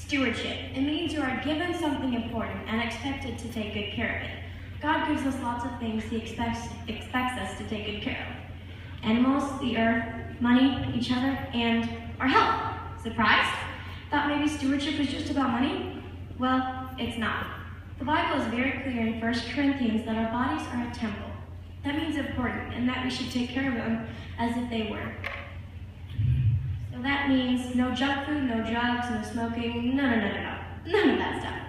Stewardship. It means you are given something important and expected to take good care of it. God gives us lots of things He expects us to take good care of. Animals, the earth, money, each other, and our health. Surprised? Thought maybe stewardship is just about money? Well, it's not. The Bible is very clear in 1 Corinthians that our bodies are a temple. That means important, and that we should take care of them as if they were. So that means no junk food, no drugs, no smoking, no. None of that stuff.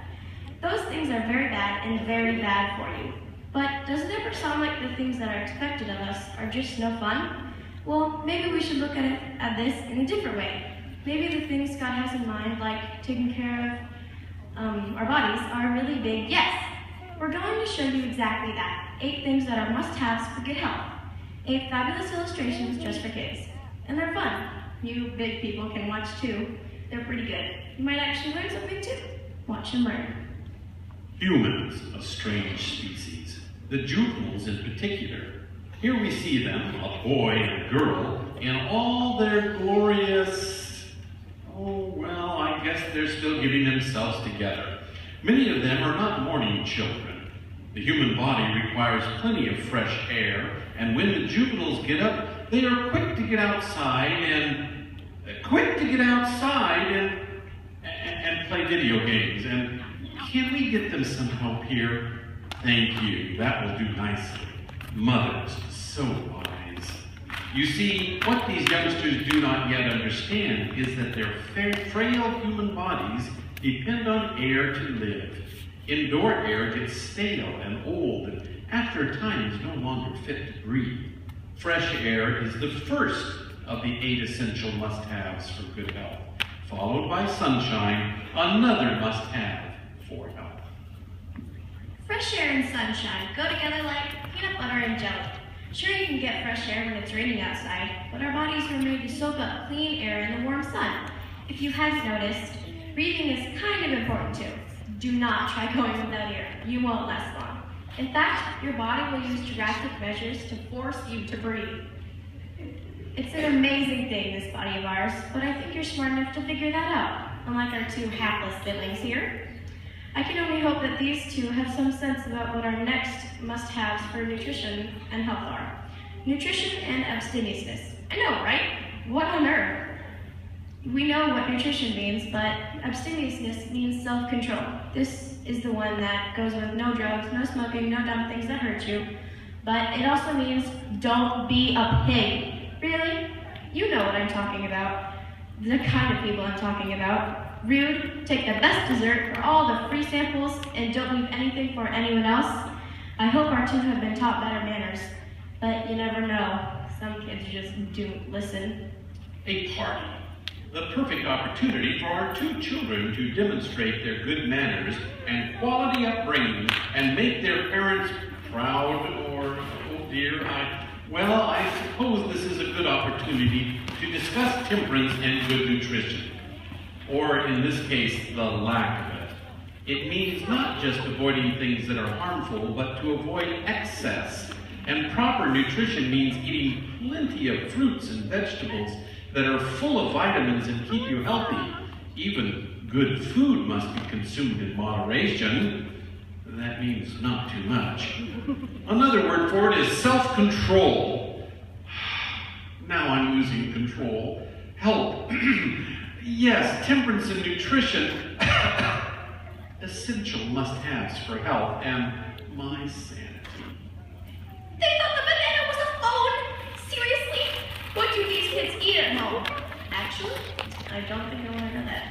Those things are very bad and very bad for you. But does it ever sound like the things that are expected of us are just no fun? Well, maybe we should look at this in a different way. Maybe the things God has in mind, like taking care of our bodies, are really big yes. We're going to show you exactly that. 8 things that are must-haves for good health. 8 fabulous illustrations just for kids. And they're fun. You big people can watch too. They're pretty good. You might actually learn something too. Watch and learn. Humans, a strange species. The juveniles in particular. Here we see them, a boy and a girl, in all their glorious, I guess they're still getting themselves together. Many of them are not morning children. The human body requires plenty of fresh air, and when the juveniles get up, they are quick to get outside and play video games. And can we get them some help here? Thank you. That will do nicely. Mothers, so wise. You see, what these youngsters do not yet understand is that their frail human bodies depend on air to live. Indoor air gets stale and old, and after a time is no longer fit to breathe. Fresh air is the first of the 8 essential must-haves for good health, followed by sunshine, another must-have for health. Fresh air and sunshine go together like peanut butter and jelly. Sure, you can get fresh air when it's raining outside, but our bodies were made to soak up clean air in the warm sun. If you haven't noticed, breathing is kind of important too. Do not try going without air. You won't last long. In fact, your body will use drastic measures to force you to breathe. It's an amazing thing, this body of ours, but I think you're smart enough to figure that out, unlike our 2 hapless siblings here. I can only hope that these 2 have some sense about what our next must-haves for nutrition and health are. Nutrition and abstemiousness. I know, right? What on earth? We know what nutrition means, but abstemiousness means self-control. This is the one that goes with no drugs, no smoking, no dumb things that hurt you. But it also means don't be a pig. Really? You know what I'm talking about. The kind of people I'm talking about. Rude, take the best dessert for all the free samples, and don't leave anything for anyone else. I hope our 2 have been taught better manners, but you never know. Some kids just don't listen. A party. The perfect opportunity for our 2 children to demonstrate their good manners and quality upbringing and make their parents proud or, oh dear, I suppose this is a good opportunity to discuss temperance and good nutrition. Or in this case, the lack of it. It means not just avoiding things that are harmful, but to avoid excess. And proper nutrition means eating plenty of fruits and vegetables that are full of vitamins and keep you healthy. Even good food must be consumed in moderation. That means not too much. Another word for it is self-control. Now I'm losing control. Help. Yes, temperance and nutrition, essential must-haves for health and my sanity. They thought the banana was a phone! Seriously? What do these kids eat at home? Actually, I don't think I want to know that.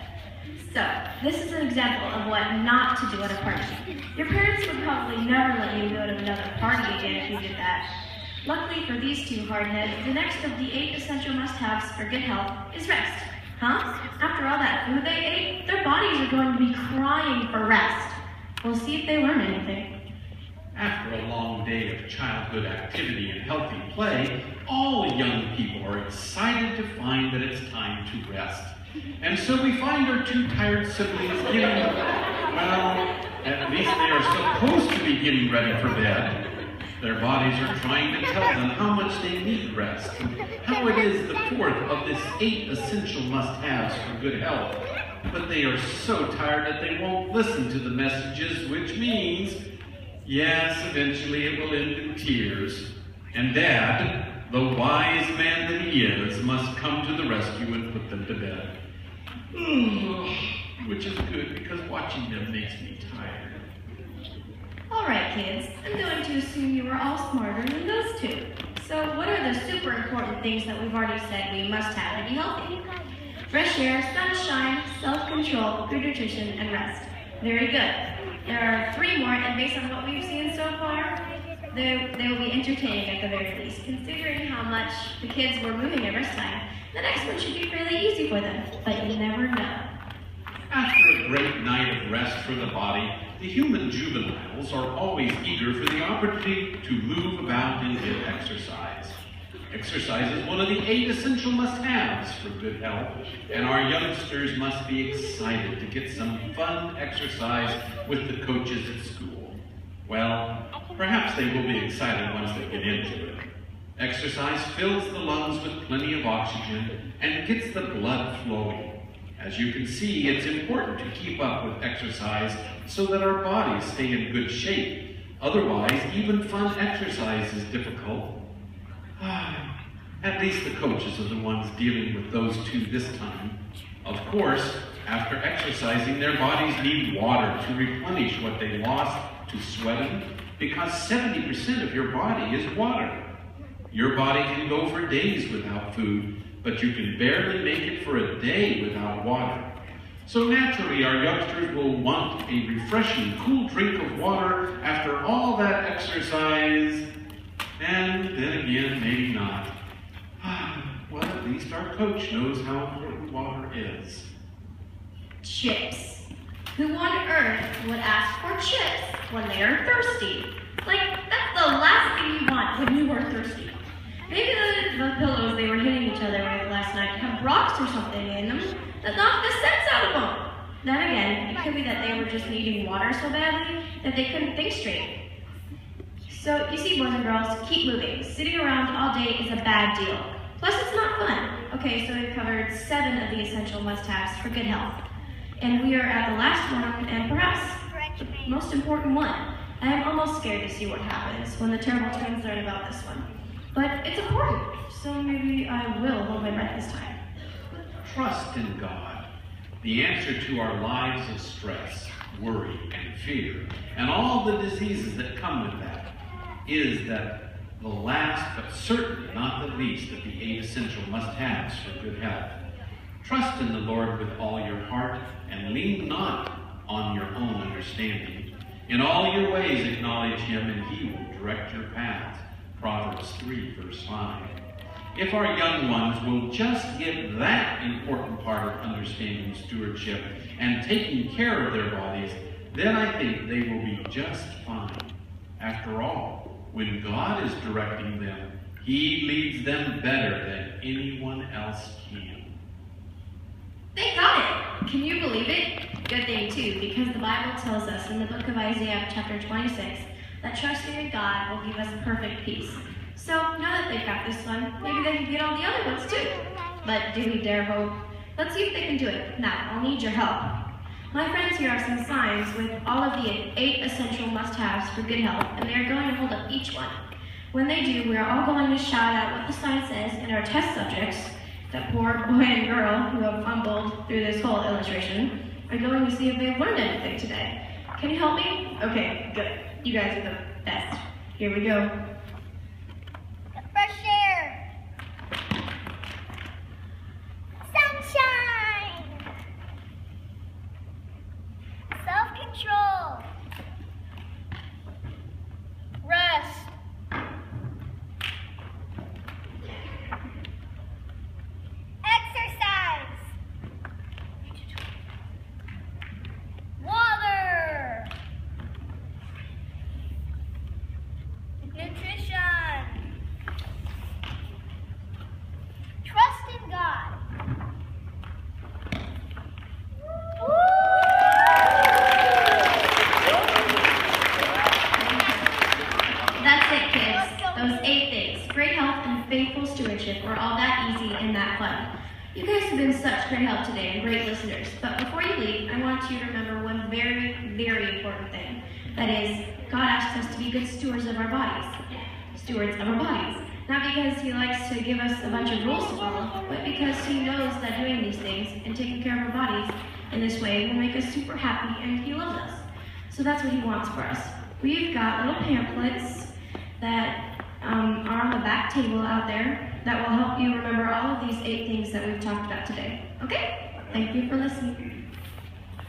So, this is an example of what not to do at a party. Your parents would probably never let you go to another party again if you did that. Luckily for these 2 hardheads, the next of the 8 essential must-haves for good health is rest. Huh? After all that food they ate, their bodies are going to be crying for rest. We'll see if they learn anything. After a long day of childhood activity and healthy play, all young people are excited to find that it's time to rest. And so we find our 2 tired siblings getting, at least they are supposed to be getting ready for bed. Their bodies are trying to tell them how much they need rest, and how it is the 4th of this 8 essential must-haves for good health. but they are so tired that they won't listen to the messages, which means, yes, eventually it will end in tears. And Dad, the wise man that he is, must come to the rescue and put them to bed. Which is good, because watching them makes me tired. All right, kids, I'm going to assume you are all smarter than those two. So what are the super important things that we've already said we must have to be healthy? Fresh air, sunshine, self-control, good nutrition, and rest. Very good. There are 3 more, and based on what we've seen so far, they will be entertaining at the very least. Considering how much the kids were moving at rest time, the next one should be fairly easy for them, but you never know. After a great night of rest for the body, the human juveniles are always eager for the opportunity to move about and get exercise. Exercise is one of the 8 essential must-haves for good health, and our youngsters must be excited to get some fun exercise with the coaches at school. Well, perhaps they will be excited once they get into it. Exercise fills the lungs with plenty of oxygen and gets the blood flowing. As you can see, it's important to keep up with exercise so that our bodies stay in good shape. Otherwise, even fun exercise is difficult. At least the coaches are the ones dealing with those 2 this time. Of course, after exercising, their bodies need water to replenish what they lost to sweating, because 70% of your body is water. Your body can go for days without food, but you can barely make it for a day without water. So naturally, our youngsters will want a refreshing, cool drink of water after all that exercise, and then again, maybe not. Well, at least our coach knows how important water is. Chips. Who on earth would ask for chips when they are thirsty? Like, that's the last thing you want when you are thirsty. Maybe the pillows they were hitting each other with last night have rocks or something in them that knocked the sense out of them. Then again, it could be that they were just needing water so badly that they couldn't think straight. So, you see, boys and girls, keep moving. Sitting around all day is a bad deal. Plus, it's not fun. Okay, so we've covered 7 of the essential must-haves for good health. And we are at the last one, and perhaps the most important one. I am almost scared to see what happens when the terrible twins learn about this one. But it's important, so maybe I will hold my breath this time. Trust in God. The answer to our lives of stress, worry, and fear, and all the diseases that come with that, is that the last, but certainly not the least, of the 8 essential must-haves for good health. Trust in the Lord with all your heart, and lean not on your own understanding. In all your ways acknowledge Him, and He will direct your paths. Proverbs 3, verse 5. If our young ones will just get that important part of understanding stewardship and taking care of their bodies, then I think they will be just fine. After all, when God is directing them, He leads them better than anyone else can. They got it! Can you believe it? Good thing too, because the Bible tells us in the book of Isaiah, chapter 26, that trusting in God will give us perfect peace. So now that they've got this one, maybe they can get all the other ones too. But do we dare hope? Let's see if they can do it. Now, I'll need your help. My friends here have some signs with all of the 8 essential must-haves for good health, and they are going to hold up each one. When they do, we are all going to shout out what the sign says, and our test subjects, that poor boy and girl who have fumbled through this whole illustration, are going to see if they've learned anything today. Can you help me? Okay, good. You guys are the best. Here we go. Fresh air. Sunshine. Self-control. Rest. Exercise. Water. Nutrition. You guys have been such great help today and great listeners, but before you leave, I want you to remember one very, very important thing. That is, God asks us to be good stewards of our bodies. Stewards of our bodies. Not because He likes to give us a bunch of rules to follow, but because He knows that doing these things and taking care of our bodies in this way will make us super happy, and He loves us. So that's what He wants for us. We've got little pamphlets that are on the back table out there that will help you remember all of these 8 things that we've talked about today. Okay? Thank you for listening.